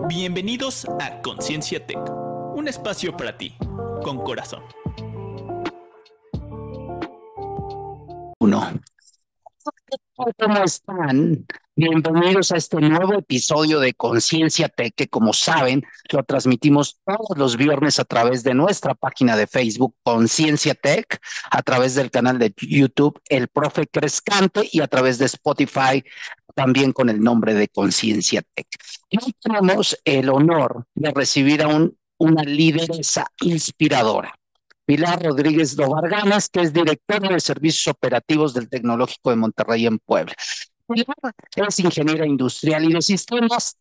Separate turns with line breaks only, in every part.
Bienvenidos a Conciencia Tech, un espacio para ti, con corazón.
Uno. ¿Cómo están? Bienvenidos a este nuevo episodio de Conciencia Tech, que como saben, lo transmitimos todos los viernes a través de nuestra página de Facebook, Conciencia Tech, a través del canal de YouTube, El Profe Crescante, y a través de Spotify, también con el nombre de Conciencia Tech. Y hoy tenemos el honor de recibir a una lideresa inspiradora. Pilar Rodríguez Dobarganas, que es directora de Servicios Operativos del Tecnológico de Monterrey en Puebla. Pilar es ingeniera industrial y de sistemas,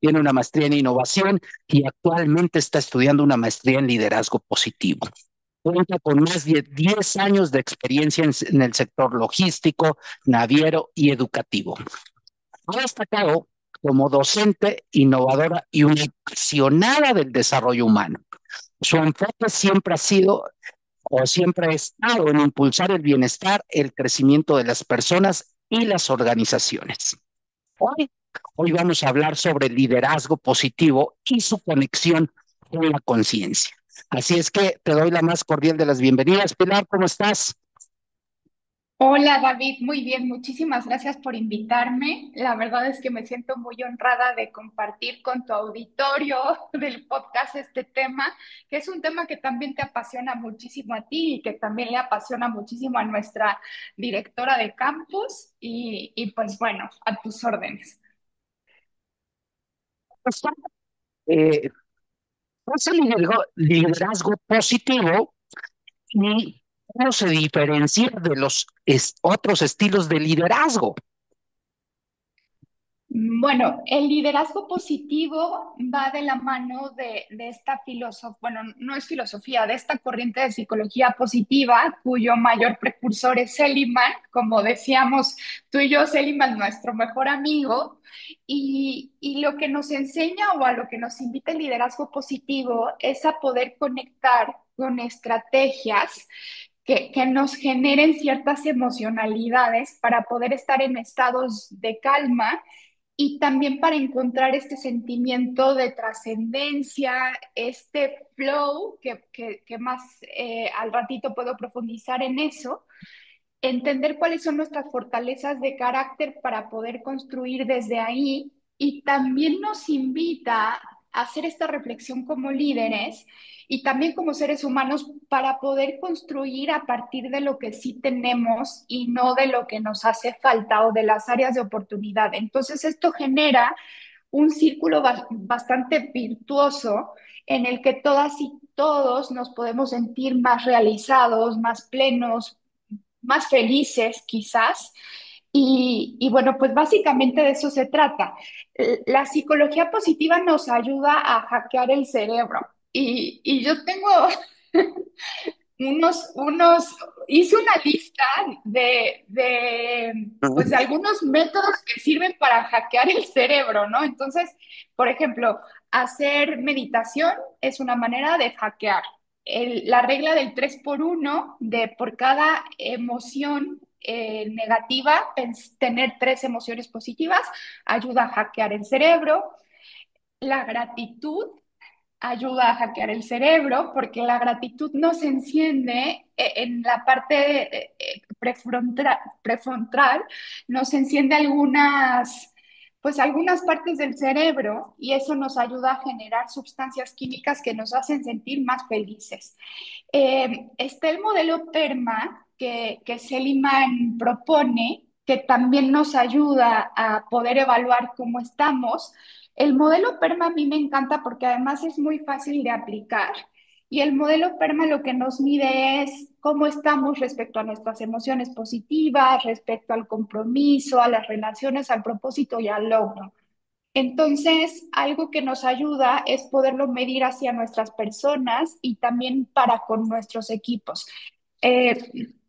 tiene una maestría en innovación y actualmente está estudiando una maestría en liderazgo positivo. Cuenta con más de 10 años de experiencia en el sector logístico, naviero y educativo. Ha destacado como docente, innovadora y una apasionada del desarrollo humano. Su enfoque siempre ha sido o siempre ha estado en impulsar el bienestar, el crecimiento de las personas y las organizaciones. Hoy, hoy vamos a hablar sobre el liderazgo positivo y su conexión con la conciencia. Así es que te doy la más cordial de las bienvenidas. Pilar, ¿cómo estás?
Hola David, muy bien, muchísimas gracias por invitarme. La verdad es que me siento muy honrada de compartir con tu auditorio del podcast este tema, que es un tema que también te apasiona muchísimo a ti y que también le apasiona muchísimo a nuestra directora de campus y pues bueno, a tus órdenes.
Eh, es el liderazgo positivo y cómo se diferencia de los otros estilos de liderazgo.
Bueno, el liderazgo positivo va de la mano de esta filosofía, bueno, no es filosofía, de esta corriente de psicología positiva, cuyo mayor precursor es Seligman, como decíamos tú y yo, Seligman, nuestro mejor amigo, y lo que nos enseña o a lo que nos invita el liderazgo positivo es a poder conectar con estrategias que nos generen ciertas emocionalidades para poder estar en estados de calma y también para encontrar este sentimiento de trascendencia, este flow, que más al ratito puedo profundizar en eso, entender cuáles son nuestras fortalezas de carácter para poder construir desde ahí y también nos invita a hacer esta reflexión como líderes y también como seres humanos para poder construir a partir de lo que sí tenemos y no de lo que nos hace falta o de las áreas de oportunidad. Entonces esto genera un círculo bastante virtuoso en el que todas y todos nos podemos sentir más realizados, más plenos, más felices quizás. Y bueno, pues básicamente de eso se trata. La psicología positiva nos ayuda a hackear el cerebro. Y yo tengo hice una lista pues de algunos métodos que sirven para hackear el cerebro, ¿no? Entonces, por ejemplo, hacer meditación es una manera de hackear. La regla del 3 por uno de por cada emoción negativa, tener tres emociones positivas, ayuda a hackear el cerebro. La gratitud ayuda a hackear el cerebro porque la gratitud nos enciende en la parte prefrontal, nos enciende pues algunas partes del cerebro y eso nos ayuda a generar sustancias químicas que nos hacen sentir más felices. Está el modelo PERMA que Seligman propone, que también nos ayuda a poder evaluar cómo estamos. El modelo PERMA a mí me encanta porque además es muy fácil de aplicar. Y el modelo PERMA lo que nos mide es cómo estamos respecto a nuestras emociones positivas, respecto al compromiso, a las relaciones, al propósito y al logro. Entonces, algo que nos ayuda es poderlo medir hacia nuestras personas y también para con nuestros equipos.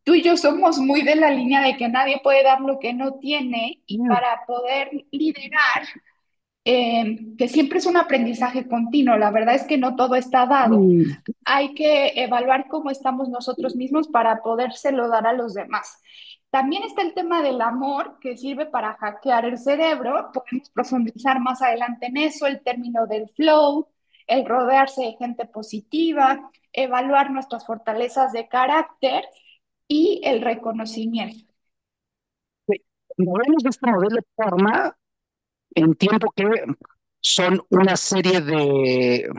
Tú y yo somos muy de la línea de que nadie puede dar lo que no tiene y para poder liderar, que siempre es un aprendizaje continuo, la verdad es que no todo está dado. Hay que evaluar cómo estamos nosotros mismos para podérselo dar a los demás. También está el tema del amor, que sirve para hackear el cerebro. Podemos profundizar más adelante en eso, el término del flow, el rodearse de gente positiva, evaluar nuestras fortalezas de carácter y el reconocimiento.
Cuando hablamos de este modelo de forma, entiendo que son una serie de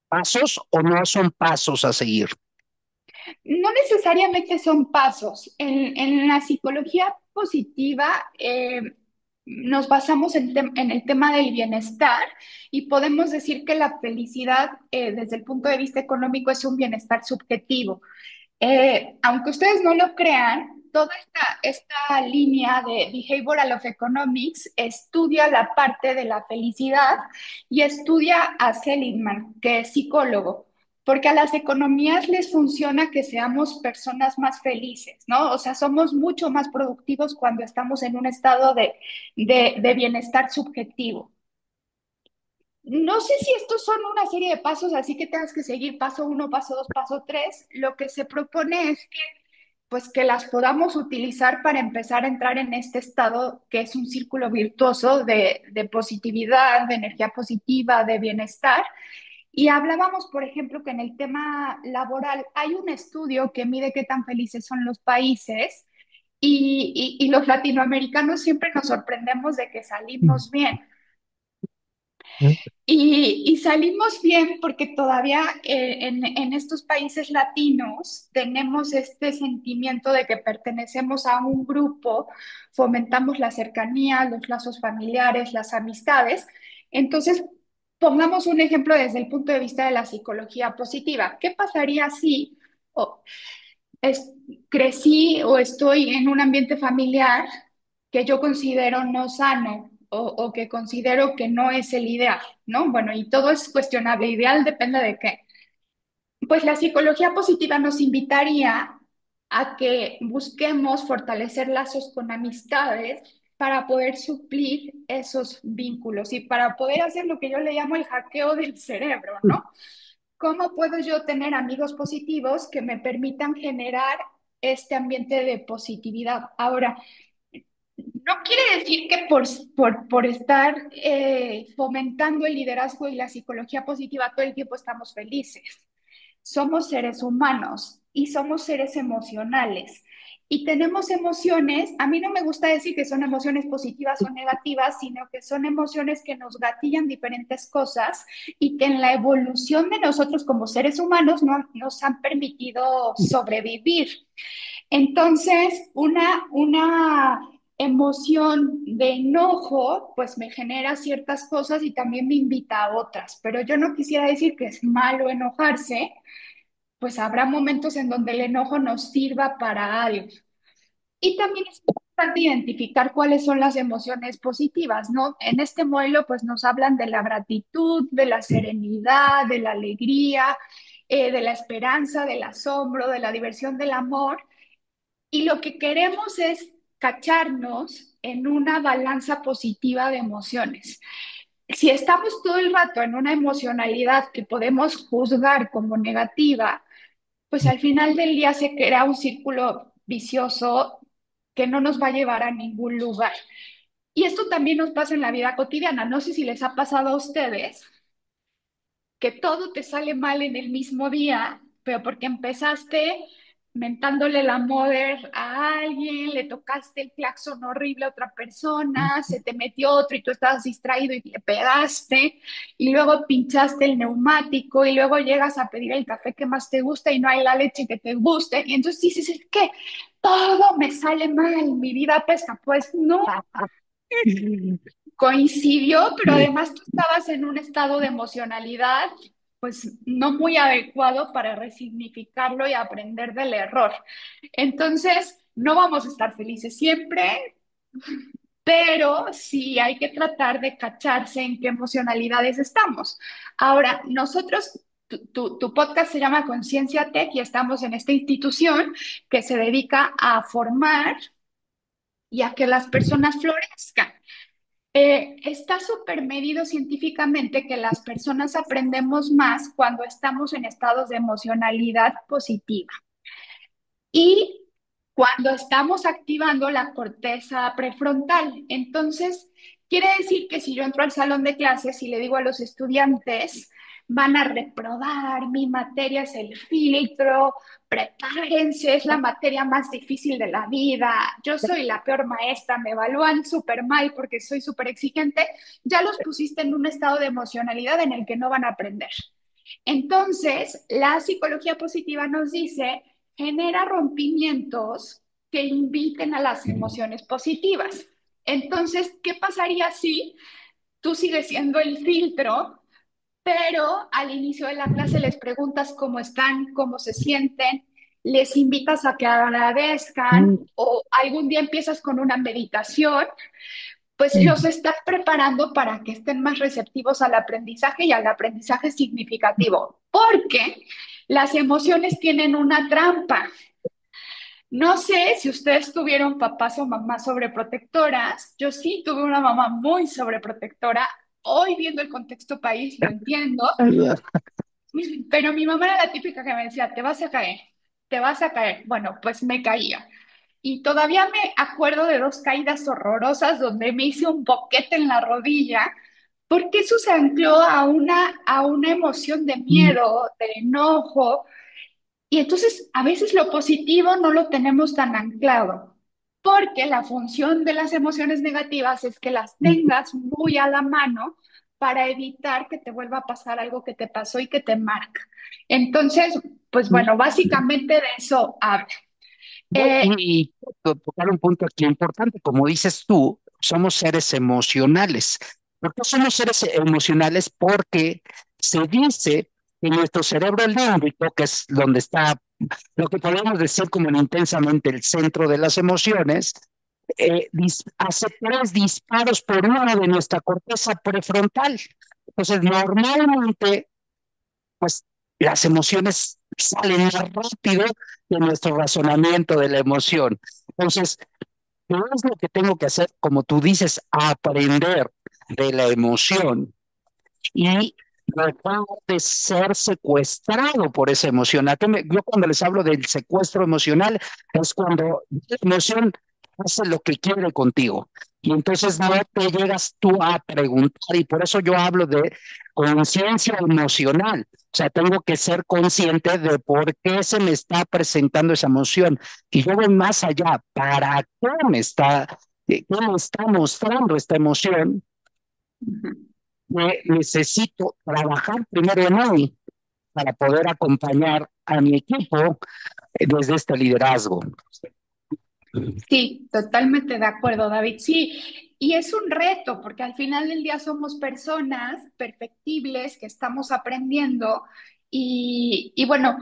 pasos o no son pasos a seguir.
No necesariamente son pasos. En la psicología positiva nos basamos en el tema del bienestar y podemos decir que la felicidad desde el punto de vista económico es un bienestar subjetivo. Aunque ustedes no lo crean, toda esta línea de Behavioral of Economics estudia la parte de la felicidad y estudia a Seligman, que es psicólogo, porque a las economías les funciona que seamos personas más felices, ¿no? O sea, somos mucho más productivos cuando estamos en un estado de bienestar subjetivo. No sé si estos son una serie de pasos, así que tengas que seguir paso uno, paso dos, paso tres. Lo que se propone es que, pues, que las podamos utilizar para empezar a entrar en este estado que es un círculo virtuoso de positividad, de energía positiva, de bienestar. Y hablábamos, por ejemplo, que en el tema laboral hay un estudio que mide qué tan felices son los países y los latinoamericanos siempre nos sorprendemos de que salimos bien. Y salimos bien porque todavía en estos países latinos tenemos este sentimiento de que pertenecemos a un grupo, fomentamos la cercanía, los lazos familiares, las amistades. Entonces, pongamos un ejemplo desde el punto de vista de la psicología positiva. ¿Qué pasaría si oh, es- crecí o estoy en un ambiente familiar que yo considero no sano o que considero que no es el ideal, ¿no? Bueno, y todo es cuestionable, ideal depende de qué. Pues la psicología positiva nos invitaría a que busquemos fortalecer lazos con amistades para poder suplir esos vínculos y para poder hacer lo que yo le llamo el hackeo del cerebro, ¿no? ¿Cómo puedo yo tener amigos positivos que me permitan generar este ambiente de positividad? Ahora, no quiere decir que por estar fomentando el liderazgo y la psicología positiva todo el tiempo estamos felices. Somos seres humanos y somos seres emocionales. Y tenemos emociones, a mí no me gusta decir que son emociones positivas o negativas, sino que son emociones que nos gatillan diferentes cosas y que en la evolución de nosotros como seres humanos no, nos han permitido sobrevivir. Entonces, una emoción de enojo, pues me genera ciertas cosas y también me invita a otras, pero yo no quisiera decir que es malo enojarse, pues habrá momentos en donde el enojo nos sirva para algo. Y también es importante identificar cuáles son las emociones positivas, ¿no? En este modelo, pues nos hablan de la gratitud, de la serenidad, de la alegría, de la esperanza, del asombro, de la diversión, del amor. Y lo que queremos es cacharnos en una balanza positiva de emociones. Si estamos todo el rato en una emocionalidad que podemos juzgar como negativa, pues al final del día se crea un círculo vicioso que no nos va a llevar a ningún lugar. Y esto también nos pasa en la vida cotidiana. No sé si les ha pasado a ustedes que todo te sale mal en el mismo día, pero porque empezaste mentándole la mother a alguien, le tocaste el claxon horrible a otra persona, se te metió otro y tú estabas distraído y le pegaste, y luego pinchaste el neumático y luego llegas a pedir el café que más te gusta y no hay la leche que te guste, y entonces dices, es que todo me sale mal, mi vida pesa, pues no. Coincidió, pero además tú estabas en un estado de emocionalidad, pues no muy adecuado para resignificarlo y aprender del error. Entonces, no vamos a estar felices siempre, pero sí hay que tratar de cacharse en qué emocionalidades estamos. Ahora, nosotros, tu podcast se llama Conciencia Tech y estamos en esta institución que se dedica a formar y a que las personas florezcan. Está súper medido científicamente que las personas aprendemos más cuando estamos en estados de emocionalidad positiva. y cuando estamos activando la corteza prefrontal. Entonces, quiere decir que si yo entro al salón de clases y le digo a los estudiantes, van a reprobar, mi materia es el filtro, prepárense, es la materia más difícil de la vida, yo soy la peor maestra, me evalúan súper mal porque soy súper exigente, ya los pusiste en un estado de emocionalidad en el que no van a aprender. Entonces, la psicología positiva nos dice, genera rompimientos que inviten a las emociones positivas. Entonces, ¿qué pasaría si tú sigues siendo el filtro, pero al inicio de la clase les preguntas cómo están, cómo se sienten, les invitas a que agradezcan o algún día empiezas con una meditación, pues los estás preparando para que estén más receptivos al aprendizaje y al aprendizaje significativo, porque las emociones tienen una trampa. No sé si ustedes tuvieron papás o mamás sobreprotectoras. Yo sí tuve una mamá muy sobreprotectora. Hoy viendo el contexto país lo entiendo, pero mi mamá era la típica que me decía, te vas a caer, te vas a caer. Bueno, pues me caía. Y todavía me acuerdo de dos caídas horrorosas donde me hice un boquete en la rodilla, porque eso se ancló a una emoción de miedo, de enojo, y entonces a veces lo positivo no lo tenemos tan anclado, porque la función de las emociones negativas es que las tengas muy a la mano para evitar que te vuelva a pasar algo que te pasó y que te marca. Entonces, pues bueno, básicamente de eso habla. Eh,
Y tocar un punto aquí importante, como dices tú, somos seres emocionales. ¿Por qué somos seres emocionales? Porque se dice que nuestro cerebro límbico, que es donde está lo que podemos decir como en intensamente el centro de las emociones, hace tres disparos por una de nuestra corteza prefrontal. Entonces, normalmente pues las emociones salen más rápido de nuestro razonamiento de la emoción. Entonces, ¿qué es lo que tengo que hacer? Como tú dices, aprender de la emoción y dejar de ser secuestrado por esa emoción. Yo cuando les hablo del secuestro emocional es cuando la emoción hace lo que quiere contigo y entonces no te llegas tú a preguntar y por eso yo hablo de conciencia emocional. O sea, tengo que ser consciente de por qué se me está presentando esa emoción y yo voy más allá. ¿Para qué me está mostrando esta emoción? Necesito trabajar primero en mí para poder acompañar a mi equipo desde este liderazgo.
Sí, totalmente de acuerdo, David. Sí, y es un reto porque al final del día somos personas perfectibles que estamos aprendiendo y bueno,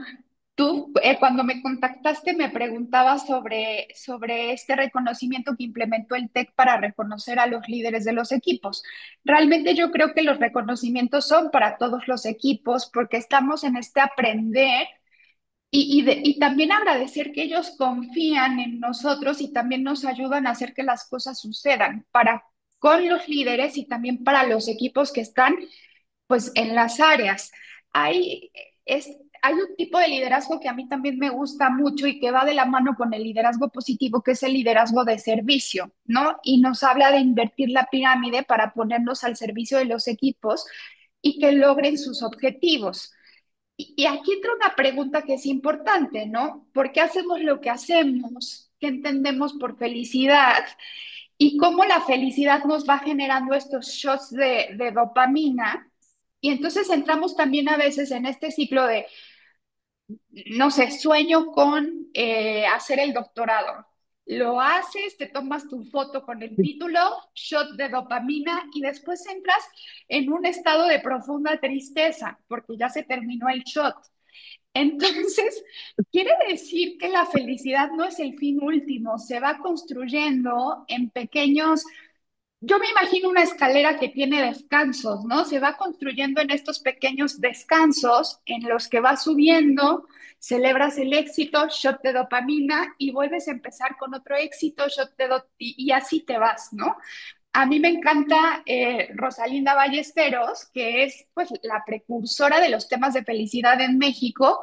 tú cuando me contactaste me preguntabas sobre este reconocimiento que implementó el TEC para reconocer a los líderes de los equipos. Realmente yo creo que los reconocimientos son para todos los equipos porque estamos en este aprender y también agradecer que ellos confían en nosotros y también nos ayudan a hacer que las cosas sucedan para con los líderes y también para los equipos que están pues en las áreas. Hay, hay un tipo de liderazgo que a mí también me gusta mucho y que va de la mano con el liderazgo positivo, que es el liderazgo de servicio, ¿no? Y nos habla de invertir la pirámide para ponernos al servicio de los equipos y que logren sus objetivos. Y aquí entra una pregunta que es importante, ¿no? ¿Por qué hacemos lo que hacemos? ¿Qué entendemos por felicidad? Y cómo la felicidad nos va generando estos shots de dopamina. Y entonces entramos también a veces en este ciclo de, no sé, sueño con hacer el doctorado. Lo haces, te tomas tu foto con el título, shot de dopamina, y después entras en un estado de profunda tristeza porque ya se terminó el shot. Entonces, quiere decir que la felicidad no es el fin último, se va construyendo en pequeños, yo me imagino una escalera que tiene descansos, ¿no? Se va construyendo en estos pequeños descansos en los que vas subiendo, celebras el éxito, shot de dopamina y vuelves a empezar con otro éxito, y así te vas, ¿no? A mí me encanta Rosalinda Ballesteros, que es pues la precursora de los temas de felicidad en México,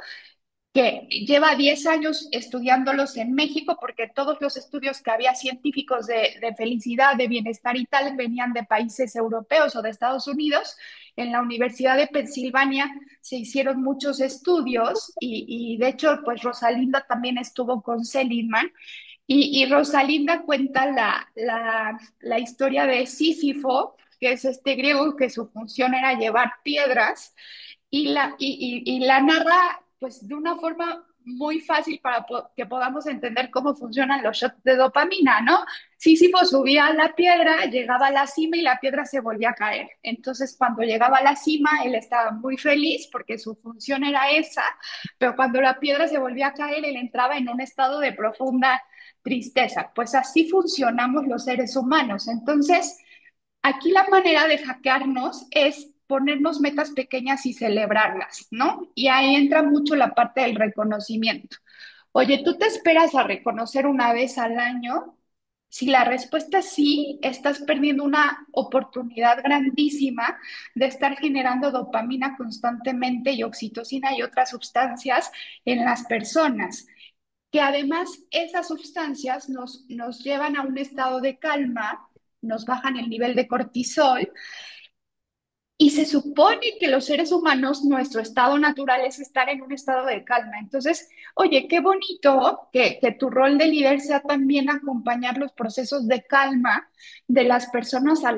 que lleva 10 años estudiándolos en México, porque todos los estudios que había científicos de felicidad, de bienestar y tal, venían de países europeos o de Estados Unidos. En la Universidad de Pensilvania se hicieron muchos estudios y de hecho, pues Rosalinda también estuvo con Seligman y Rosalinda cuenta la historia de Sísifo, que es este griego que su función era llevar piedras y la narra pues de una forma muy fácil para que podamos entender cómo funcionan los shots de dopamina, ¿no? Sísifo subía a la piedra, llegaba a la cima y la piedra se volvía a caer. Entonces, cuando llegaba a la cima, él estaba muy feliz porque su función era esa, pero cuando la piedra se volvía a caer, él entraba en un estado de profunda tristeza. Pues así funcionamos los seres humanos. Entonces, aquí la manera de hackearnos es ponernos metas pequeñas y celebrarlas, ¿no? Y ahí entra mucho la parte del reconocimiento. Oye, ¿tú te esperas a reconocer una vez al año? Si la respuesta es sí, estás perdiendo una oportunidad grandísima de estar generando dopamina constantemente y oxitocina y otras sustancias en las personas, que además esas sustancias nos llevan a un estado de calma, nos bajan el nivel de cortisol y se supone que los seres humanos, nuestro estado natural es estar en un estado de calma. Entonces, oye, qué bonito que tu rol de líder sea también acompañar los procesos de calma de las personas a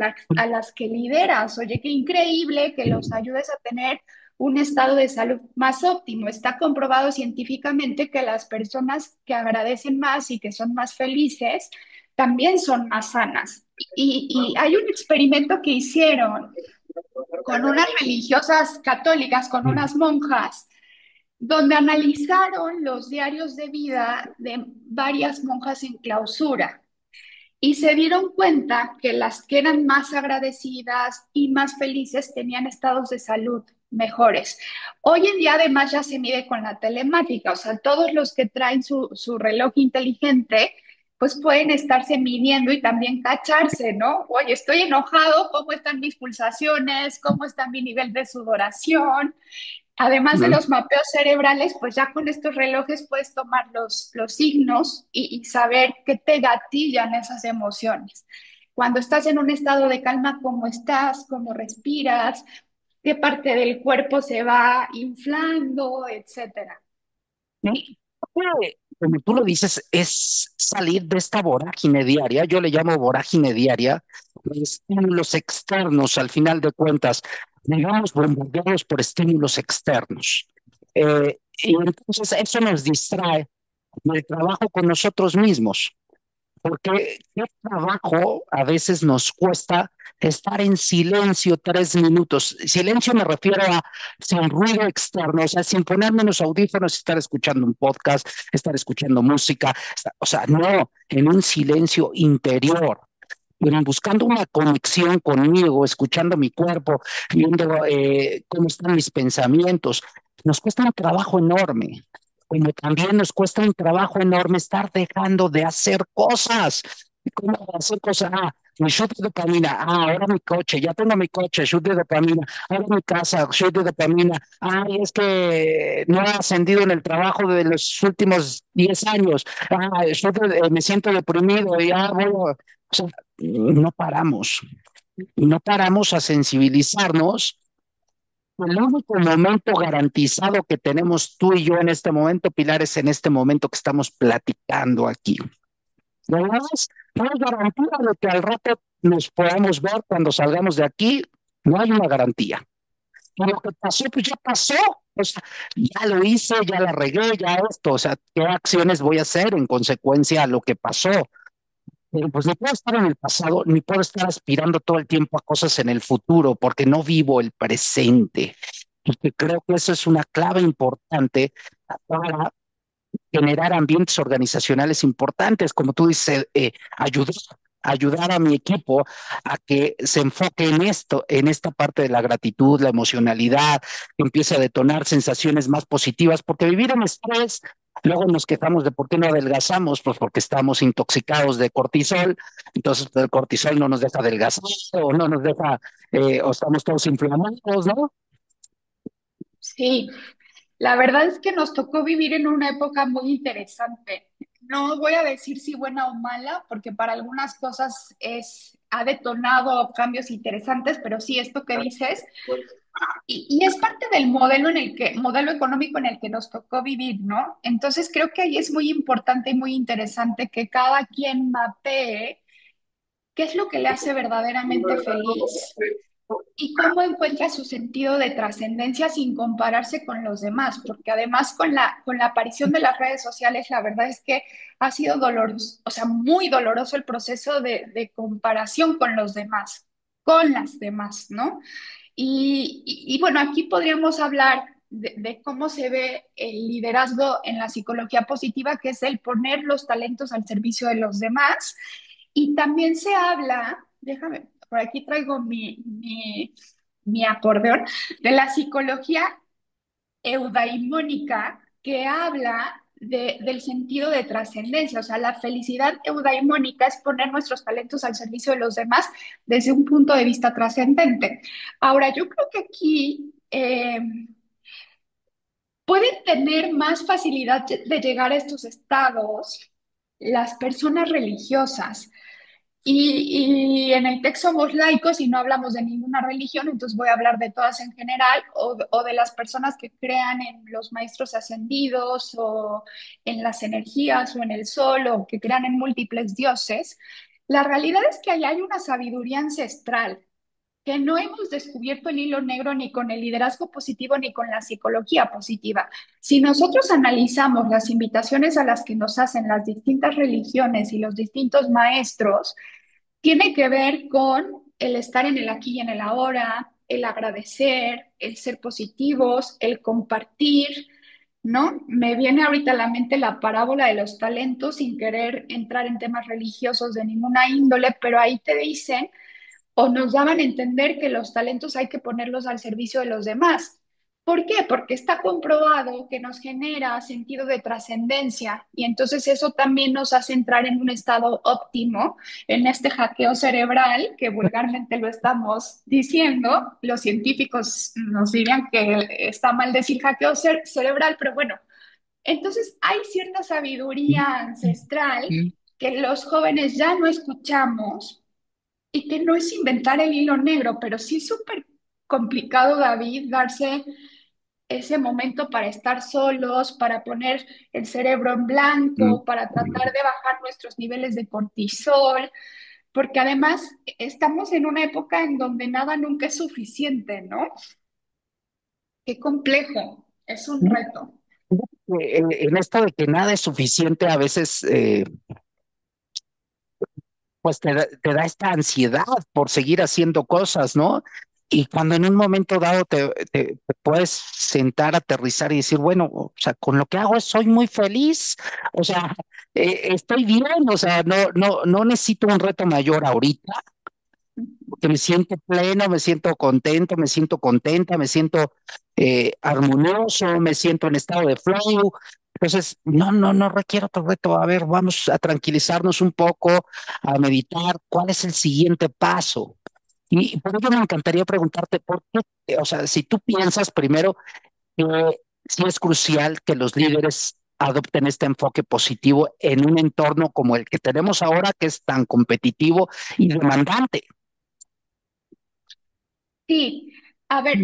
las que lideras. Oye, qué increíble que los ayudes a tener un estado de salud más óptimo. Está comprobado científicamente que las personas que agradecen más y que son más felices también son más sanas. Y hay un experimento que hicieron con unas religiosas católicas, con unas monjas, donde analizaron los diarios de vida de varias monjas en clausura y se dieron cuenta que las que eran más agradecidas y más felices tenían estados de salud mejores. Hoy en día además ya se mide con la telemática, o sea, todos los que traen su reloj inteligente pues pueden estarse midiendo y también cacharse, ¿no? Oye, estoy enojado, ¿cómo están mis pulsaciones? ¿Cómo está mi nivel de sudoración? Además de
Mm.
los mapeos cerebrales, pues ya con estos relojes puedes tomar los signos y saber qué te gatillan esas emociones. Cuando estás en un estado de calma, ¿cómo estás? ¿Cómo respiras? ¿Qué parte del cuerpo se va inflando, etcétera?
Y, como tú lo dices, es salir de esta vorágine diaria, yo le llamo vorágine diaria, de estímulos externos, al final de cuentas, digamos, bombardeados por estímulos externos. Y entonces eso nos distrae del trabajo con nosotros mismos. Porque qué trabajo a veces nos cuesta estar en silencio 3 minutos. Silencio me refiero a sin ruido externo, o sea, sin ponerme los audífonos, estar escuchando un podcast, estar escuchando música, o sea, no, en un silencio interior. Buscando una conexión conmigo, escuchando mi cuerpo, viendo cómo están mis pensamientos. Nos cuesta un trabajo enorme, como también nos cuesta un trabajo enorme estar dejando de hacer cosas. ¿Cómo hacer cosas? Ah, mi shoot de dopamina. Ah, ahora mi coche, ya tengo mi coche, shoot de dopamina. Ahora mi casa, shoot de dopamina. Ay, es que no he ascendido en el trabajo de los últimos 10 años. Ah, me siento deprimido y bueno, o sea, no paramos, no paramos a sensibilizarnos. El único momento garantizado que tenemos tú y yo en este momento, Pilar, es en este momento que estamos platicando aquí. Lo demás, no hay garantía de que al rato nos podamos ver cuando salgamos de aquí, no hay una garantía. Y lo que pasó, pues ya pasó. O sea, ya lo hice, ya la regué, ya esto. O sea, ¿qué acciones voy a hacer en consecuencia a lo que pasó? Pero pues ni puedo estar en el pasado, ni puedo estar aspirando todo el tiempo a cosas en el futuro, porque no vivo el presente. Y creo que eso es una clave importante para generar ambientes organizacionales importantes, como tú dices, ayudar a mi equipo a que se enfoque en esto, en esta parte de la gratitud, la emocionalidad, que empiece a detonar sensaciones más positivas, porque vivir en estrés, luego nos quejamos de por qué no adelgazamos, pues porque estamos intoxicados de cortisol, entonces el cortisol no nos deja adelgazar, o no nos deja, o estamos todos inflamados, ¿no?
Sí, La verdad es que nos tocó vivir en una época muy interesante. No voy a decir si buena o mala, porque para algunas cosas ha detonado cambios interesantes, pero sí, esto que dices, y es parte del modelo económico en el que nos tocó vivir, ¿no? Entonces creo que ahí es muy importante y muy interesante que cada quien mapee qué es lo que le hace verdaderamente feliz y cómo encuentra su sentido de trascendencia sin compararse con los demás, porque además con la aparición de las redes sociales, la verdad es que ha sido doloroso, o sea, muy doloroso el proceso de comparación con los demás, con las demás, ¿no? Y bueno, aquí podríamos hablar de cómo se ve el liderazgo en la psicología positiva, que es el poner los talentos al servicio de los demás. Y también se habla, déjame, por aquí traigo mi acordeón, de la psicología eudaimónica, que habla del sentido de trascendencia. O sea, la felicidad eudaimónica es poner nuestros talentos al servicio de los demás desde un punto de vista trascendente. Ahora, yo creo que aquí pueden tener más facilidad de llegar a estos estados las personas religiosas. Y en el texto somos laicos y no hablamos de ninguna religión, entonces voy a hablar de todas en general o de las personas que crean en los maestros ascendidos o en las energías o en el sol o que crean en múltiples dioses. La realidad es que ahí hay una sabiduría ancestral que no hemos descubierto el hilo negro ni con el liderazgo positivo ni con la psicología positiva. Si nosotros analizamos las invitaciones a las que nos hacen las distintas religiones y los distintos maestros, tiene que ver con el estar en el aquí y en el ahora, el agradecer, el ser positivos, el compartir, ¿no? Me viene ahorita a la mente la parábola de los talentos sin querer entrar en temas religiosos de ninguna índole, pero ahí te dicen o nos daban a entender que los talentos hay que ponerlos al servicio de los demás. ¿Por qué? Porque está comprobado que nos genera sentido de trascendencia y entonces eso también nos hace entrar en un estado óptimo, en este hackeo cerebral que vulgarmente lo estamos diciendo. Los científicos nos dirían que está mal decir hackeo cerebral, pero bueno, entonces hay cierta sabiduría ancestral que los jóvenes ya no escuchamos y que no es inventar el hilo negro, pero sí es súper complicado, David, darse ese momento para estar solos, para poner el cerebro en blanco, para tratar de bajar nuestros niveles de cortisol, porque además estamos en una época en donde nada nunca es suficiente, ¿no? Qué complejo, es un reto.
En esto de que nada es suficiente, a veces pues te da esta ansiedad por seguir haciendo cosas, ¿no? Y cuando en un momento dado te puedes sentar, aterrizar y decir, bueno, o sea, con lo que hago soy muy feliz, o sea, estoy bien, o sea, no necesito un reto mayor ahorita, porque me siento pleno, me siento contento, me siento contenta, me siento armonioso, me siento en estado de flow. Entonces, no requiero otro reto. A ver, vamos a tranquilizarnos un poco, a meditar. ¿Cuál es el siguiente paso? Y por ello me encantaría preguntarte, ¿por qué? O sea, si tú piensas primero que sí es crucial que los líderes adopten este enfoque positivo en un entorno como el que tenemos ahora, que es tan competitivo y demandante.
Sí, a ver,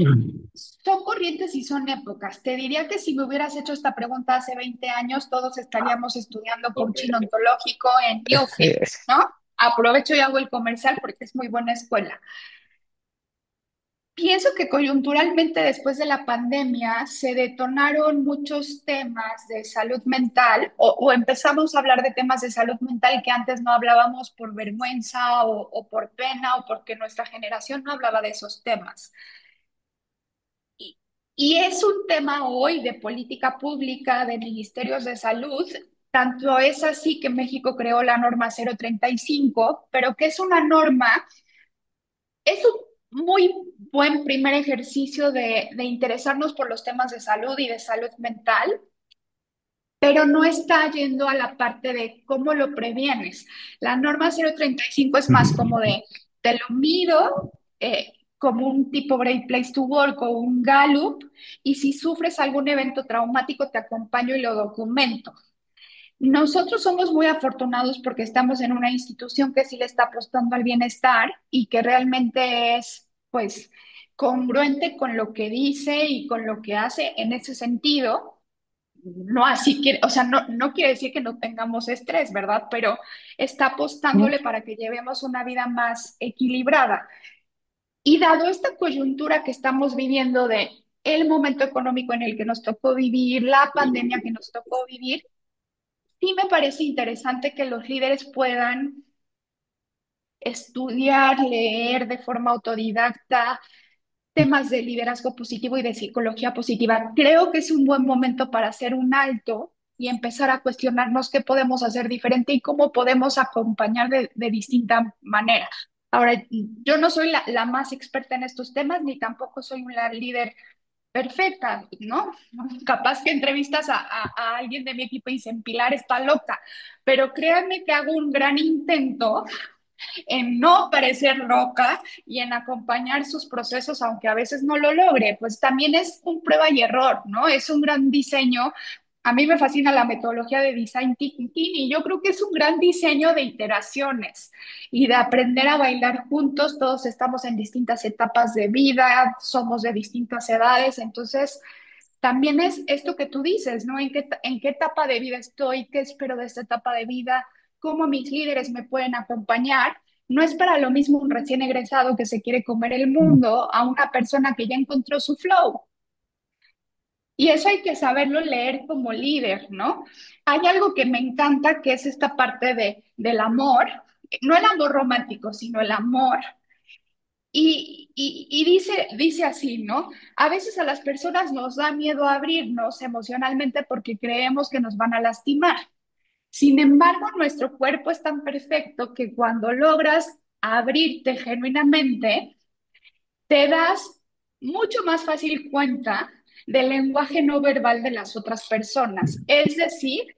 son corrientes y son épocas. Te diría que si me hubieras hecho esta pregunta hace 20 años, todos estaríamos estudiando coaching ontológico en Newfield,
Eh,
¿no? Aprovecho y hago el comercial porque es muy buena escuela. Pienso que coyunturalmente después de la pandemia se detonaron muchos temas de salud mental o empezamos a hablar de temas de salud mental que antes no hablábamos por vergüenza o por pena o porque nuestra generación no hablaba de esos temas. Y, y es un tema hoy de política pública, de ministerios de salud. Tanto es así que México creó la norma 035, pero que es una norma, es un muy buen primer ejercicio de interesarnos por los temas de salud y de salud mental, pero no está yendo a la parte de cómo lo previenes. La norma 035 es más como de, te lo mido, como un tipo Great Place to Work o un Gallup, y si sufres algún evento traumático, te acompaño y lo documento. Nosotros somos muy afortunados porque estamos en una institución que sí le está apostando al bienestar y que realmente es, pues, congruente con lo que dice y con lo que hace en ese sentido. No así que, o sea, no quiere decir que no tengamos estrés, ¿verdad? Pero está apostándole para que llevemos una vida más equilibrada. Y dado esta coyuntura que estamos viviendo de el momento económico en el que nos tocó vivir, la pandemia que nos tocó vivir, sí me parece interesante que los líderes puedan estudiar, leer de forma autodidacta temas de liderazgo positivo y de psicología positiva. Creo que es un buen momento para hacer un alto y empezar a cuestionarnos qué podemos hacer diferente y cómo podemos acompañar de distinta manera. Ahora, yo no soy la más experta en estos temas, ni tampoco soy una líder perfecta, ¿no? Capaz que entrevistas a alguien de mi equipo y dicen, Pilar está loca, pero créanme que hago un gran intento en no parecer loca y en acompañar sus procesos, aunque a veces no lo logre, pues también es un prueba y error, ¿no? Es un gran diseño. A mí me fascina la metodología de Design Thinking y yo creo que es un gran diseño de iteraciones y de aprender a bailar juntos. Todos estamos en distintas etapas de vida, somos de distintas edades, entonces también es esto que tú dices, ¿no? En qué etapa de vida estoy? ¿Qué espero de esta etapa de vida? ¿Cómo mis líderes me pueden acompañar? No es para lo mismo un recién egresado que se quiere comer el mundo a una persona que ya encontró su flow. Y eso hay que saberlo leer como líder, ¿no? Hay algo que me encanta, que es esta parte del amor, no el amor romántico, sino el amor. Y dice así, ¿no? A veces a las personas nos da miedo abrirnos emocionalmente porque creemos que nos van a lastimar. Sin embargo, nuestro cuerpo es tan perfecto que cuando logras abrirte genuinamente, te das mucho más fácil cuenta del lenguaje no verbal de las otras personas. Es decir,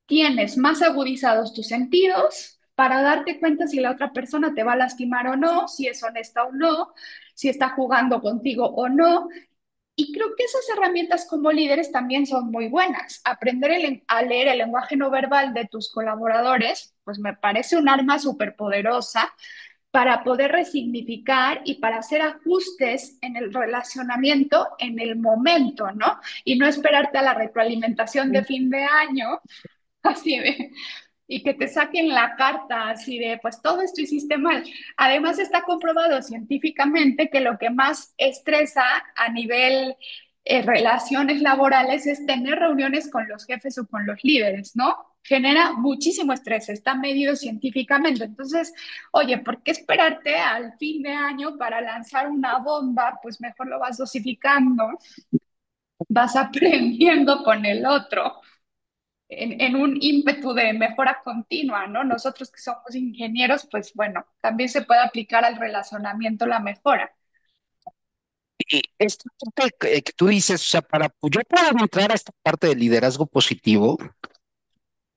tienes más agudizados tus sentidos para darte cuenta si la otra persona te va a lastimar o no, si es honesta o no, si está jugando contigo o no. Y creo que esas herramientas como líderes también son muy buenas. Aprender a leer el lenguaje no verbal de tus colaboradores, pues me parece un arma súper poderosa para poder resignificar y para hacer ajustes en el relacionamiento en el momento, ¿no? Y no esperarte a la retroalimentación de fin de año, así de, y que te saquen la carta así de, pues todo esto hiciste mal. Además está comprobado científicamente que lo que más estresa a nivel relaciones laborales es tener reuniones con los jefes o con los líderes, ¿no? Genera muchísimo estrés, está medido científicamente. Entonces, oye, ¿por qué esperarte al fin de año para lanzar una bomba? Pues mejor lo vas dosificando, vas aprendiendo con el otro en un ímpetu de mejora continua, ¿no? Nosotros que somos ingenieros, pues bueno, también se puede aplicar al relacionamiento la mejora.
Y esta parte que tú dices, o sea, para yo puedo entrar a esta parte del liderazgo positivo,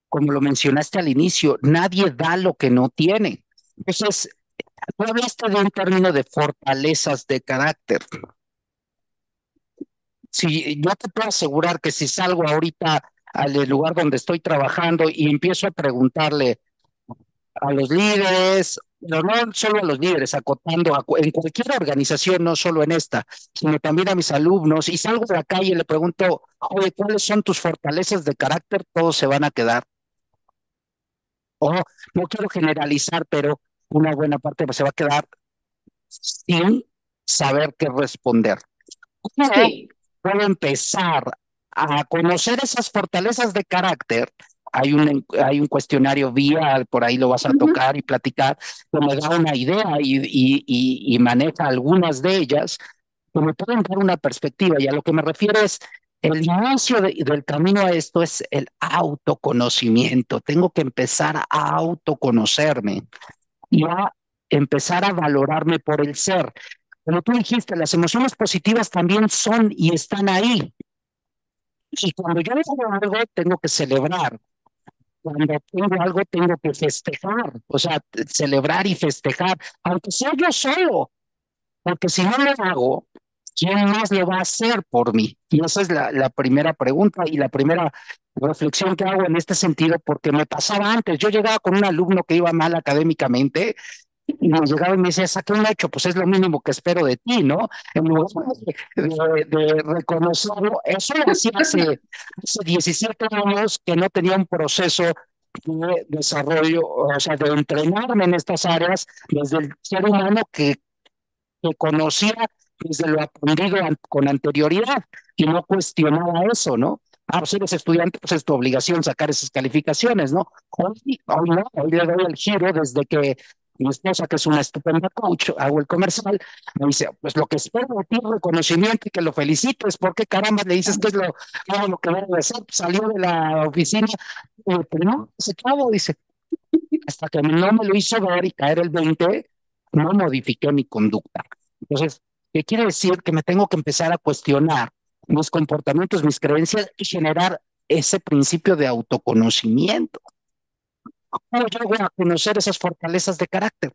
como lo mencionaste al inicio, nadie da lo que no tiene. Entonces, tú hablaste de un término de fortalezas de carácter. Si yo te puedo asegurar que si salgo ahorita al lugar donde estoy trabajando y empiezo a preguntarle a los líderes, pero no solo a los líderes, acotando en cualquier organización, no solo en esta, sino también a mis alumnos, y salgo de la calle y le pregunto, oye, ¿cuáles son tus fortalezas de carácter? Todos se van a quedar. O no quiero generalizar, pero una buena parte se va a quedar sin saber qué responder. ¿Cómo
Sí.
puedo empezar a conocer esas fortalezas de carácter? Hay un cuestionario vía, por ahí lo vas a
Ujú.
tocar y platicar, que me da una idea y maneja algunas de ellas, que me pueden dar una perspectiva. Y a lo que me refiero es, el inicio del camino a esto es el autoconocimiento. Tengo que empezar a autoconocerme y a empezar a valorarme por el ser. Como tú dijiste, las emociones positivas también son y están ahí. Y cuando yo hago algo, tengo que celebrar. Cuando tengo algo, tengo que festejar. O sea, celebrar y festejar, aunque sea yo solo. porque si no lo hago, ¿quién más lo va a hacer por mí? Y esa es la primera pregunta y la primera reflexión que hago en este sentido, porque me pasaba antes. Yo llegaba con un alumno que iba mal académicamente y me llegaba y me decía, saqué un hecho, pues es lo mínimo que espero de ti, ¿no? En lugar de reconocerlo, eso lo hacía hace 17 años que no tenía un proceso de desarrollo, o sea, de entrenarme en estas áreas desde el ser humano que conocía desde lo aprendido con anterioridad y no cuestionaba eso, ¿no? Ah, pues eres estudiante, pues es tu obligación sacar esas calificaciones, ¿no? Hoy no, hoy le doy el giro desde que mi esposa, que es una estupenda coach, hago el comercial, me dice, pues lo que espero de ti es reconocimiento y que lo felicites, ¿por qué caramba le dices que es lo que debe de hacer? Salió de la oficina, pero no, se acabó, dice, hasta que no me lo hizo ver y caer el 20, no modifiqué mi conducta. Entonces, ¿qué quiere decir? Que me tengo que empezar a cuestionar mis comportamientos, mis creencias y generar ese principio de autoconocimiento. ¿Cómo llego a conocer esas fortalezas de carácter?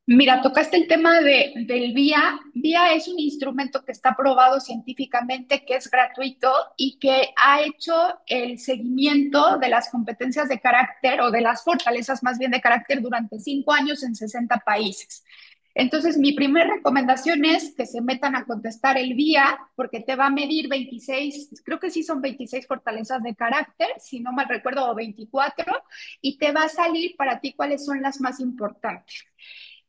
Mira, tocaste el tema del VIA. VIA es un instrumento que está probado científicamente, que es gratuito y que ha hecho el seguimiento de las competencias de carácter o de las fortalezas más bien de carácter durante 5 años en 60 países. Entonces, mi primera recomendación es que se metan a contestar el VIA porque te va a medir 26, creo que sí son 26 fortalezas de carácter, si no mal recuerdo, o 24, y te va a salir para ti cuáles son las más importantes.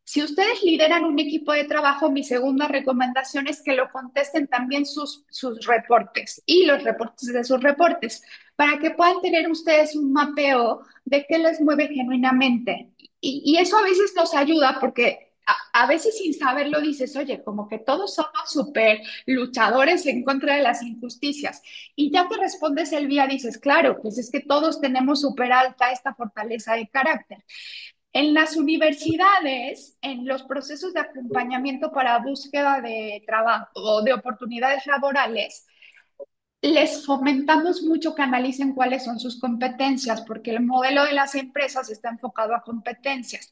Si ustedes lideran un equipo de trabajo, mi segunda recomendación es que lo contesten también sus reportes y los reportes de sus reportes, para que puedan tener ustedes un mapeo de qué les mueve genuinamente. Y eso a veces nos ayuda porque a veces sin saberlo dices, oye, como que todos somos súper luchadores en contra de las injusticias. Y ya que respondes el día, dices, claro, pues es que todos tenemos súper alta esta fortaleza de carácter. En las universidades, en los procesos de acompañamiento para búsqueda de trabajo o de oportunidades laborales, les fomentamos mucho que analicen cuáles son sus competencias, porque el modelo de las empresas está enfocado a competencias.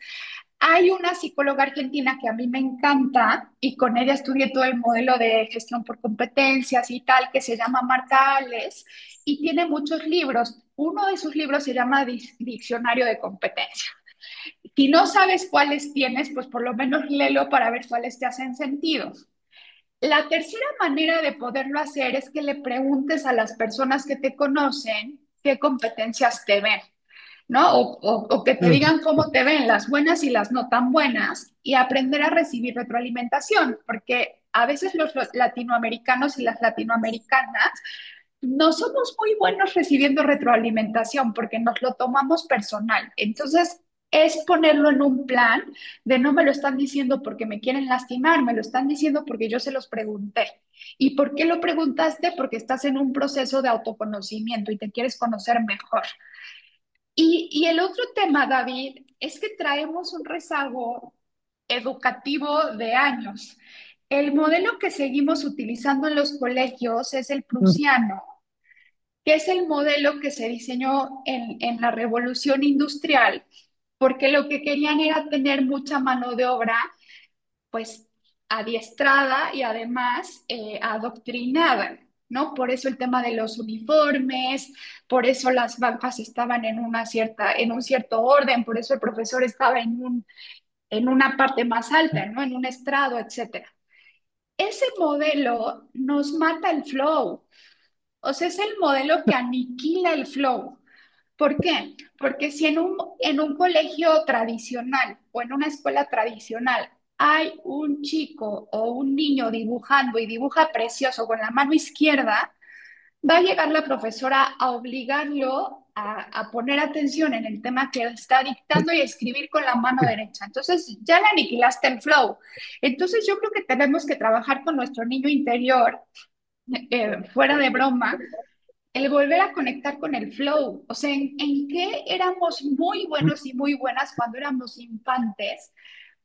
Hay una psicóloga argentina que a mí me encanta y con ella estudié todo el modelo de gestión por competencias y tal, que se llama Marta Ales y tiene muchos libros. Uno de sus libros se llama Diccionario de Competencias. Si no sabes cuáles tienes, pues por lo menos léelo para ver cuáles te hacen sentido. La tercera manera de poderlo hacer es que le preguntes a las personas que te conocen qué competencias te ven, ¿no? O que te digan cómo te ven, las buenas y las no tan buenas, y aprender a recibir retroalimentación, porque a veces los latinoamericanos y las latinoamericanas no somos muy buenos recibiendo retroalimentación porque nos lo tomamos personal. Entonces, es ponerlo en un plan de no me lo están diciendo porque me quieren lastimar, me lo están diciendo porque yo se los pregunté. ¿Y por qué lo preguntaste? Porque estás en un proceso de autoconocimiento y te quieres conocer mejor. Y el otro tema, David, es que traemos un rezago educativo de años. El modelo que seguimos utilizando en los colegios es el prusiano, que es el modelo que se diseñó en la revolución industrial, porque lo que querían era tener mucha mano de obra, pues adiestrada y además adoctrinada, ¿no? Por eso el tema de los uniformes, por eso las bancas estaban en un cierto orden, por eso el profesor estaba en una parte más alta, ¿no? En un estrado, etcétera. Ese modelo nos mata el flow, o sea, es el modelo que aniquila el flow. ¿Por qué? Porque si en un colegio tradicional o en una escuela tradicional hay un chico o un niño dibujando y dibuja precioso con la mano izquierda, va a llegar la profesora a obligarlo a poner atención en el tema que está dictando y a escribir con la mano derecha. Entonces ya le aniquilaste el flow. Entonces yo creo que tenemos que trabajar con nuestro niño interior, fuera de broma, el volver a conectar con el flow, o sea, en qué éramos muy buenos y muy buenas cuando éramos infantes,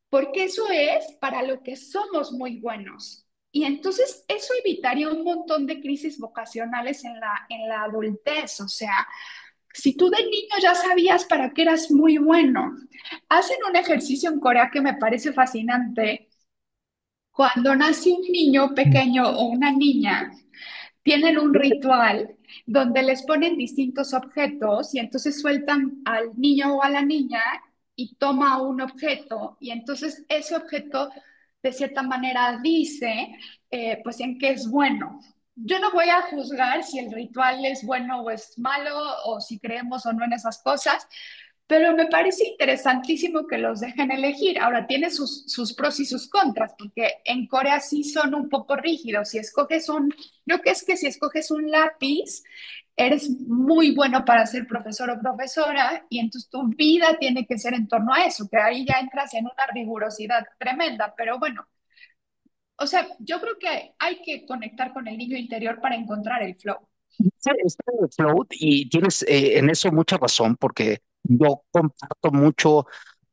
porque eso es para lo que somos muy buenos. Y entonces eso evitaría un montón de crisis vocacionales en la adultez, o sea, si tú de niño ya sabías para qué eras muy bueno, hacen un ejercicio en Corea que me parece fascinante, Cuando nace un niño pequeño o una niña, tienen un ritual donde les ponen distintos objetos y entonces sueltan al niño o a la niña y toma un objeto y entonces ese objeto de cierta manera dice pues en qué es bueno. Yo no voy a juzgar si el ritual es bueno o es malo o si creemos o no en esas cosas, pero me parece interesantísimo que los dejen elegir. Ahora, tiene sus pros y sus contras, porque en Corea sí son un poco rígidos. Si escoges creo que es que si escoges un lápiz, eres muy bueno para ser profesor o profesora, y entonces tu vida tiene que ser en torno a eso, que ahí ya entras en una rigurosidad tremenda. Pero bueno, o sea, yo creo que hay que conectar con el niño interior para encontrar el flow.
Sí, está en el float y tienes en eso mucha razón porque yo comparto mucho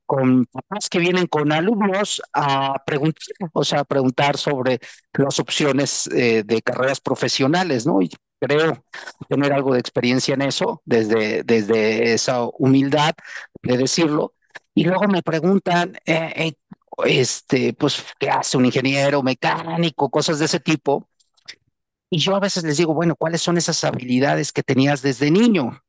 con papás que vienen con alumnos a preguntar, o sea, a preguntar sobre las opciones de carreras profesionales, ¿no? Y creo tener algo de experiencia en eso, desde esa humildad de decirlo. Y luego me preguntan, pues, ¿qué hace un ingeniero mecánico? Cosas de ese tipo. Y yo a veces les digo, bueno, ¿cuáles son esas habilidades que tenías desde niño?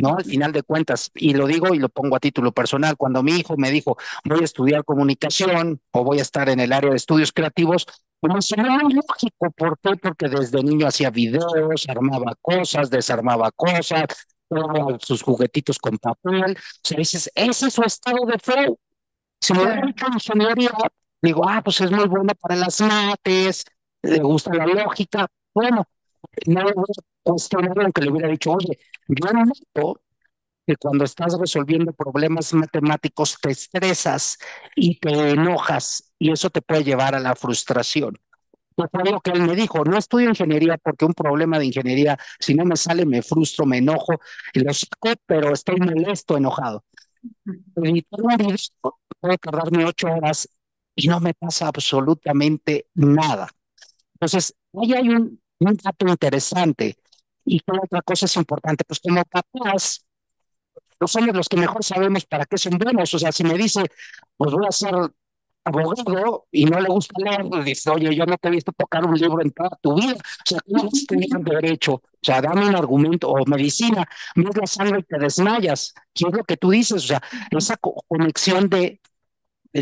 ¿No? Al final de cuentas, y lo digo y lo pongo a título personal, cuando mi hijo me dijo, voy a estudiar comunicación o voy a estar en el área de estudios creativos, pues me sonó muy lógico. ¿Por qué? Porque desde niño hacía videos, armaba cosas, desarmaba cosas, jugaba sus juguetitos con papel. O sea, dices, ese es su estado de flow. Si me hubiera
Claro.
hecho ingeniería, digo, pues es muy bueno para las mates, le gusta la lógica. Bueno, no le voy a cuestionar aunque le hubiera dicho, oye, yo noto que cuando estás resolviendo problemas matemáticos te estresas y te enojas y eso te puede llevar a la frustración. Pues fue lo que él me dijo, no estudio ingeniería porque un problema de ingeniería, si no me sale, me frustro, me enojo y lo saco, pero estoy molesto, enojado. Editar un video puede tardarme 8 horas y no me pasa absolutamente nada. Entonces, ahí hay un dato interesante. ¿Y qué otra cosa es importante? Pues como papás, los somos los que mejor sabemos para qué son buenos. O sea, si me dice, pues voy a ser abogado y no le gusta leer, pues dice, oye, yo no te he visto tocar un libro en toda tu vida. O sea, ¿cómo vas a estudiar derecho? O sea, dame un argumento. O medicina, ves la sangre y te desmayas. ¿Qué es lo que tú dices? O sea, esa conexión del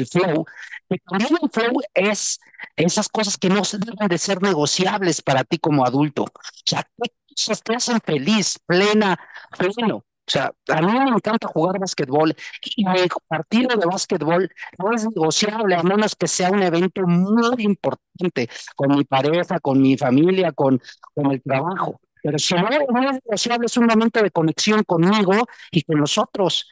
flow, que también el flow es esas cosas que no deben de ser negociables para ti como adulto. O sea, ¿qué cosas te hacen feliz, pleno? O sea, a mí me encanta jugar básquetbol y mi partido de básquetbol no es negociable a menos que sea un evento muy importante con mi pareja, con mi familia, con el trabajo. Pero si no es negociable, es un momento de conexión conmigo y con los otros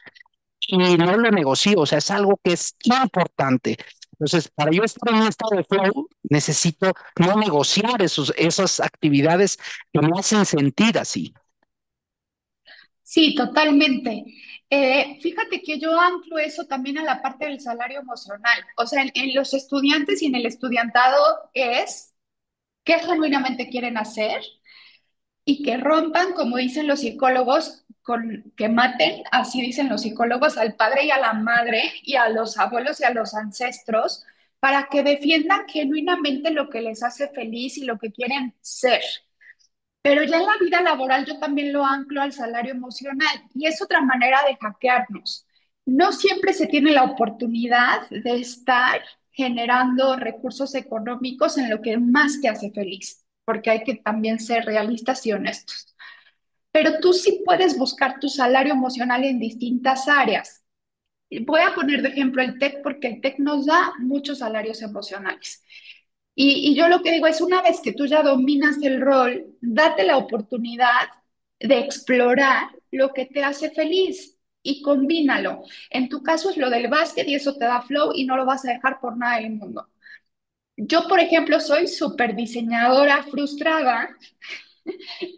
y no lo negocio, o sea, es algo que es importante. Entonces, para yo estar en un estado de flow, necesito no negociar esas actividades que me hacen sentir así.
Sí, totalmente. Fíjate que yo anclo eso también a la parte del salario emocional. O sea, en los estudiantes y en el estudiantado es qué genuinamente quieren hacer y que rompan, como dicen los psicólogos, con que maten, así dicen los psicólogos, al padre y a la madre y a los abuelos y a los ancestros para que defiendan genuinamente lo que les hace feliz y lo que quieren ser. Pero ya en la vida laboral yo también lo anclo al salario emocional y es otra manera de hackearnos. No siempre se tiene la oportunidad de estar generando recursos económicos en lo que más te hace feliz, porque hay que también ser realistas y honestos. Pero tú sí puedes buscar tu salario emocional en distintas áreas. Voy a poner de ejemplo el TEC porque el TEC nos da muchos salarios emocionales. Y yo lo que digo es, una vez que tú ya dominas el rol, date la oportunidad de explorar lo que te hace feliz y combínalo. En tu caso es lo del básquet y eso te da flow y no lo vas a dejar por nada del mundo. Yo, por ejemplo, soy súper diseñadora frustrada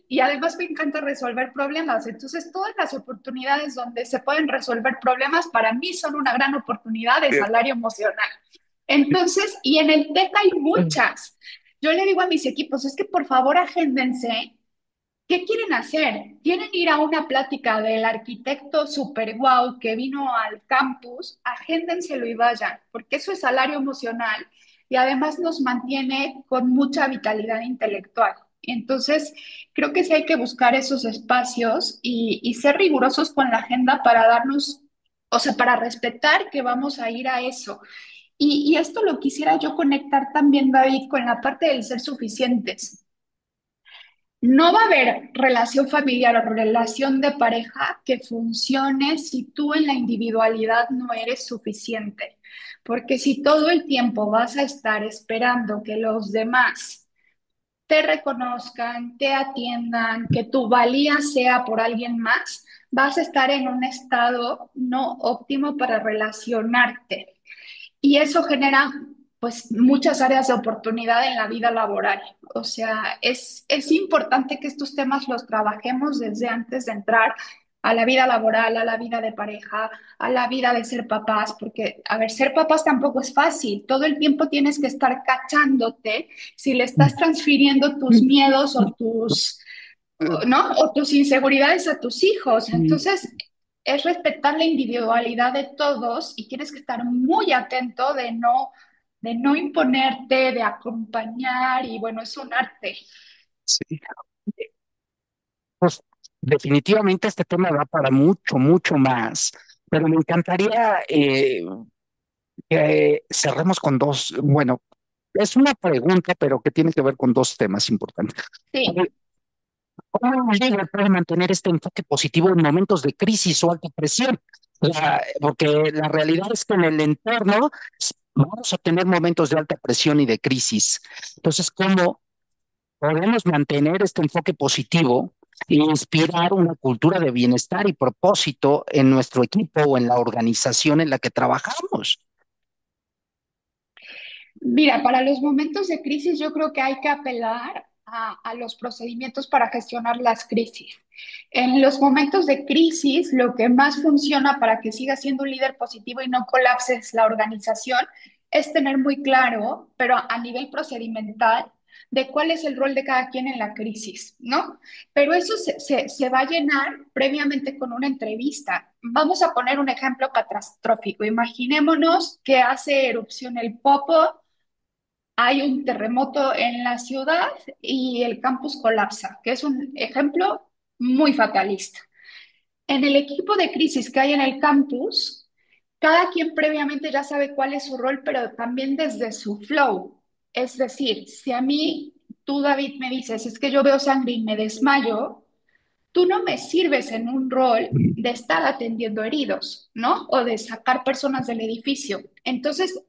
y además me encanta resolver problemas. Entonces, todas las oportunidades donde se pueden resolver problemas para mí son una gran oportunidad de salario emocional. Entonces, y en el TEC hay muchas. Yo le digo a mis equipos, es que por favor agéndense. ¿Qué quieren hacer? ¿Quieren ir a una plática del arquitecto super guau que vino al campus? Agéndenselo y vayan, porque eso es salario emocional y además nos mantiene con mucha vitalidad intelectual. Entonces, creo que sí hay que buscar esos espacios y ser rigurosos con la agenda para darnos, o sea, para respetar que vamos a ir a eso. Y esto lo quisiera yo conectar también, David, con la parte del ser suficientes. No va a haber relación familiar o relación de pareja que funcione si tú en la individualidad no eres suficiente. Porque si todo el tiempo vas a estar esperando que los demás te reconozcan, te atiendan, que tu valía sea por alguien más, vas a estar en un estado no óptimo para relacionarte. Y eso genera pues muchas áreas de oportunidad en la vida laboral. O sea, es importante que estos temas los trabajemos desde antes de entrar a la vida laboral, a la vida de pareja, a la vida de ser papás, porque, a ver, ser papás tampoco es fácil. Todo el tiempo tienes que estar cachándote si le estás transfiriendo tus miedos o tus, ¿no? O tus inseguridades a tus hijos. Entonces, es respetar la individualidad de todos y tienes que estar muy atento de no imponerte, de acompañar y bueno, es un arte.
Sí. Pues definitivamente este tema va para mucho, mucho más, pero me encantaría que cerremos con dos, bueno, es una pregunta, pero que tiene que ver con dos temas importantes.
Sí,
¿Cómo un líder puede mantener este enfoque positivo en momentos de crisis o alta presión? Porque la realidad es que en el entorno vamos a tener momentos de alta presión y de crisis. Entonces, ¿cómo podemos mantener este enfoque positivo e inspirar una cultura de bienestar y propósito en nuestro equipo o en la organización en la que trabajamos?
mira, para los momentos de crisis yo creo que hay que apelar a los procedimientos para gestionar las crisis. En los momentos de crisis, lo que más funciona para que siga siendo un líder positivo y no colapses la organización es tener muy claro, pero a nivel procedimental, de cuál es el rol de cada quien en la crisis, ¿no? Pero eso se va a llenar previamente con una entrevista. Vamos a poner un ejemplo catastrófico. Imaginémonos que hace erupción el Popo, hay un terremoto en la ciudad y el campus colapsa, que es un ejemplo muy fatalista. En el equipo de crisis que hay en el campus, cada quien previamente ya sabe cuál es su rol, pero también desde su flow. Es decir, si a mí, tú, David, me dices, es que yo veo sangre y me desmayo, tú no me sirves en un rol de estar atendiendo heridos, ¿no? O de sacar personas del edificio. Entonces,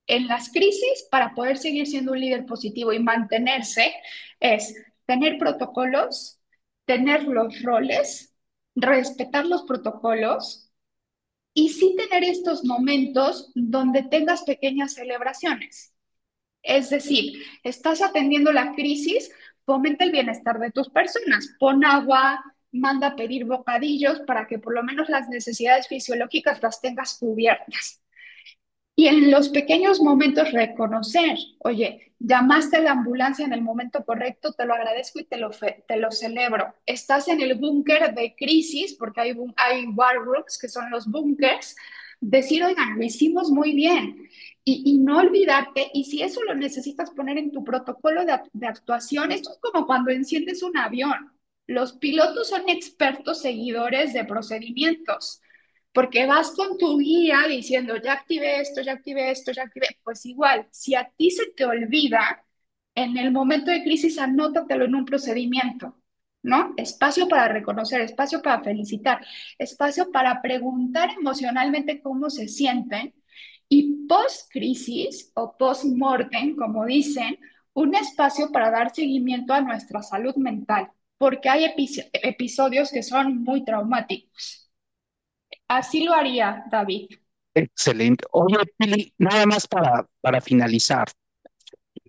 en las crisis, para poder seguir siendo un líder positivo y mantenerse, es tener protocolos, tener los roles, respetar los protocolos y sí tener estos momentos donde tengas pequeñas celebraciones. Es decir, estás atendiendo la crisis, fomenta el bienestar de tus personas, pon agua, manda a pedir bocadillos para que por lo menos las necesidades fisiológicas las tengas cubiertas. Y en los pequeños momentos reconocer, oye, llamaste a la ambulancia en el momento correcto, te lo agradezco y te lo celebro. Estás en el búnker de crisis, porque hay war rooms, que son los búnkers, decir, oigan, lo hicimos muy bien. Y no olvidarte, y si eso lo necesitas poner en tu protocolo de actuación, esto es como cuando enciendes un avión. Los pilotos son expertos seguidores de procedimientos porque vas con tu guía diciendo, ya activé esto, ya activé esto, ya activé. Pues igual, si a ti se te olvida, en el momento de crisis, anótatelo en un procedimiento, ¿no? Espacio para reconocer, espacio para felicitar, espacio para preguntar emocionalmente cómo se sienten y post-crisis o post-mortem, como dicen, un espacio para dar seguimiento a nuestra salud mental, porque hay episodios que son muy traumáticos. Así lo haría David.
Excelente. Oye, Pili, nada más para finalizar.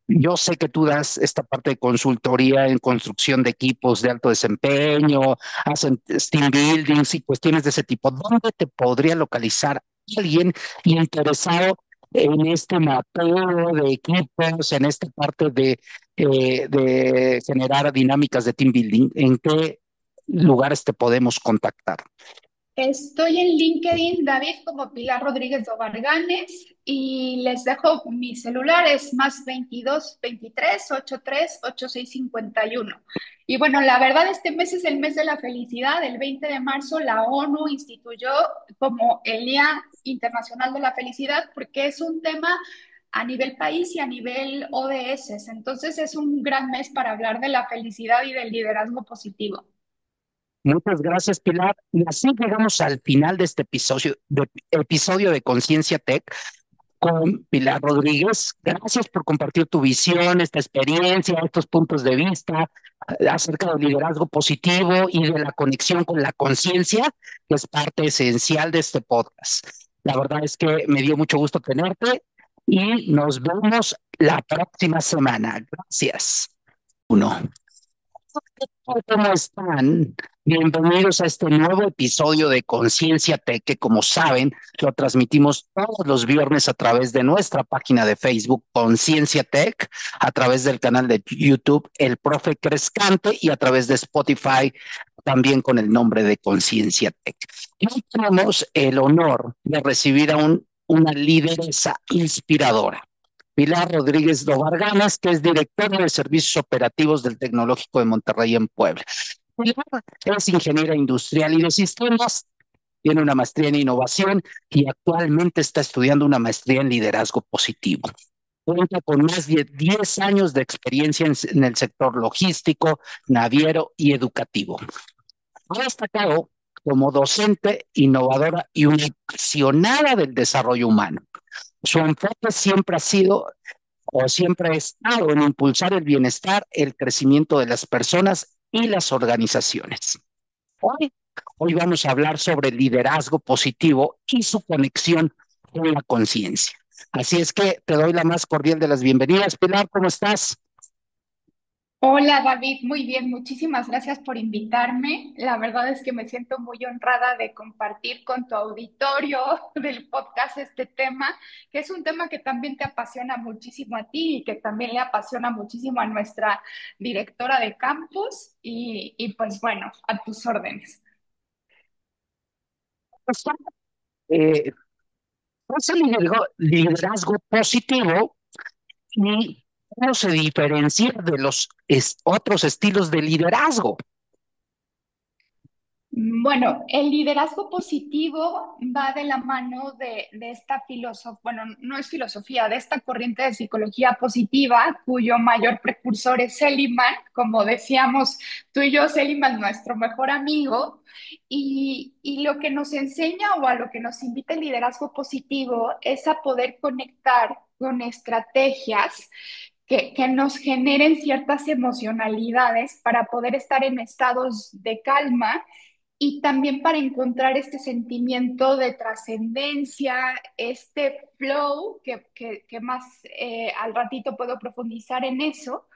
Yo sé que tú das esta parte de consultoría en construcción de equipos de alto desempeño, hacen team buildings y cuestiones de ese tipo. ¿Dónde te podría localizar alguien interesado en este mapeo de equipos, en esta parte de generar dinámicas de team building? ¿En qué lugares te podemos contactar?
Estoy en LinkedIn, David, como Pilar Rodríguez Dobarganes, y les dejo mi celular, es más 22 23 83 86 51. Y bueno, la verdad, este mes es el mes de la felicidad. El 20 de marzo la ONU instituyó como el Día Internacional de la Felicidad porque es un tema a nivel país y a nivel ODS. Entonces es un gran mes para hablar de la felicidad y del liderazgo positivo.
Muchas gracias, Pilar. Y así llegamos al final de este episodio de Conciencia Tech con Pilar Rodríguez. Gracias por compartir tu visión, esta experiencia, estos puntos de vista acerca del liderazgo positivo y de la conexión con la conciencia, que es parte esencial de este podcast. La verdad es que me dio mucho gusto tenerte y nos vemos la próxima semana. Gracias. Uno. ¿Cómo están? Bienvenidos a este nuevo episodio de Conciencia Tech, que como saben, lo transmitimos todos los viernes a través de nuestra página de Facebook, Conciencia Tech, a través del canal de YouTube, El Profe Crescante, y a través de Spotify, también con el nombre de Conciencia Tech. Y hoy tenemos el honor de recibir a una lideresa inspiradora. Pilar Rodríguez Dobarganes, que es directora de Servicios Operativos del Tecnológico de Monterrey en Puebla. Pilar es ingeniera industrial y de sistemas, tiene una maestría en innovación y actualmente está estudiando una maestría en liderazgo positivo. Cuenta con más de 10 años de experiencia en el sector logístico, naviero y educativo. Ha destacado como docente, innovadora y una apasionada del desarrollo humano. Su enfoque siempre ha sido siempre ha estado en impulsar el bienestar, el crecimiento de las personas y las organizaciones. Hoy, hoy vamos a hablar sobre el liderazgo positivo y su conexión con la conciencia. Así es que te doy la más cordial de las bienvenidas. Pilar, ¿cómo estás?
Hola David, muy bien, muchísimas gracias por invitarme. La verdad es que me siento muy honrada de compartir con tu auditorio del podcast este tema, que es un tema que también te apasiona muchísimo a ti y que también le apasiona muchísimo a nuestra directora de campus y pues bueno, a tus órdenes.
Eh, es el liderazgo positivo y cómo se diferencia de los otros estilos de liderazgo.
Bueno, el liderazgo positivo va de la mano de esta filosofía, bueno, no es filosofía, de esta corriente de psicología positiva, cuyo mayor precursor es Seligman. Como decíamos tú y yo, Seligman, nuestro mejor amigo, y lo que nos enseña o a lo que nos invita el liderazgo positivo es a poder conectar con estrategias que nos generen ciertas emocionalidades para poder estar en estados de calma y también para encontrar este sentimiento de trascendencia, este flow, que más al ratito puedo profundizar en eso,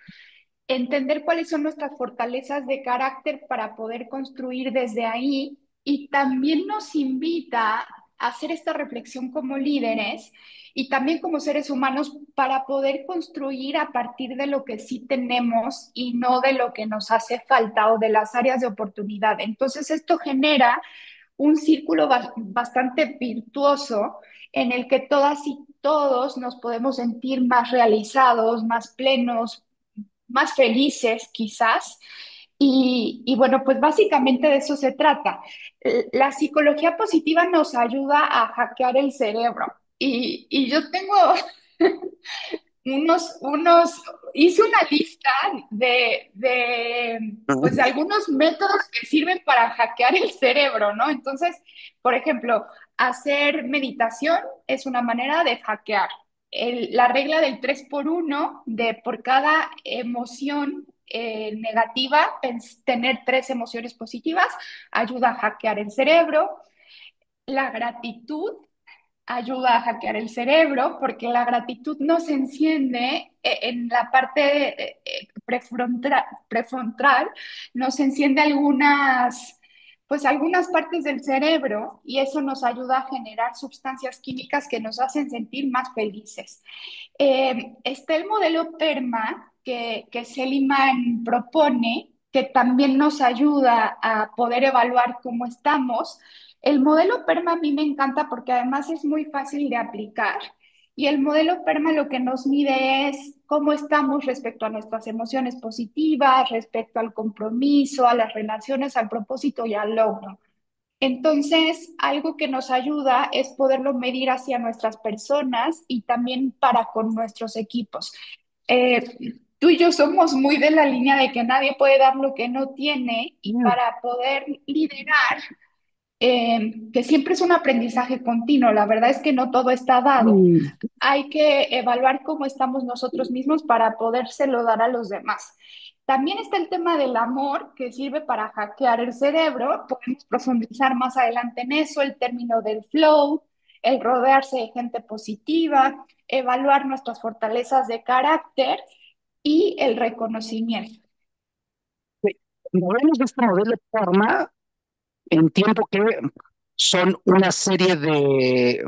entender cuáles son nuestras fortalezas de carácter para poder construir desde ahí, y también nos invita a hacer esta reflexión como líderes y también como seres humanos para poder construir a partir de lo que sí tenemos y no de lo que nos hace falta o de las áreas de oportunidad. Entonces esto genera un círculo bastante virtuoso en el que todas y todos nos podemos sentir más realizados, más plenos, más felices quizás. Y bueno, pues básicamente de eso se trata. La psicología positiva nos ayuda a hackear el cerebro. Y yo tengo hice una lista pues, de algunos métodos que sirven para hackear el cerebro, ¿no? Entonces, por ejemplo, hacer meditación es una manera de hackear. La regla del 3 por uno, de por cada emoción negativa, tener tres emociones positivas, ayuda a hackear el cerebro. La gratitud ayuda a hackear el cerebro porque la gratitud nos enciende en la parte prefrontal, nos enciende pues algunas partes del cerebro, y eso nos ayuda a generar sustancias químicas que nos hacen sentir más felices. Está el modelo PERMA que Seligman propone, que también nos ayuda a poder evaluar cómo estamos, El modelo PERMA a mí me encanta porque además es muy fácil de aplicar. Y el modelo PERMA lo que nos mide es cómo estamos respecto a nuestras emociones positivas, respecto al compromiso, a las relaciones, al propósito y al logro. Entonces, algo que nos ayuda es poderlo medir hacia nuestras personas y también para con nuestros equipos. Tú y yo somos muy de la línea de que nadie puede dar lo que no tiene y
Mm,
para poder liderar, que siempre es un aprendizaje continuo, la verdad es que no todo está dado.
mm,
Hay que evaluar cómo estamos nosotros mismos para podérselo dar a los demás. También está el tema del amor, que sirve para hackear el cerebro. Podemos profundizar más adelante en eso, el término del flow, el rodearse de gente positiva, evaluar nuestras fortalezas de carácter y el reconocimiento.
sí. Cuando hablamos de este modelo PERMA, entiendo que son una serie de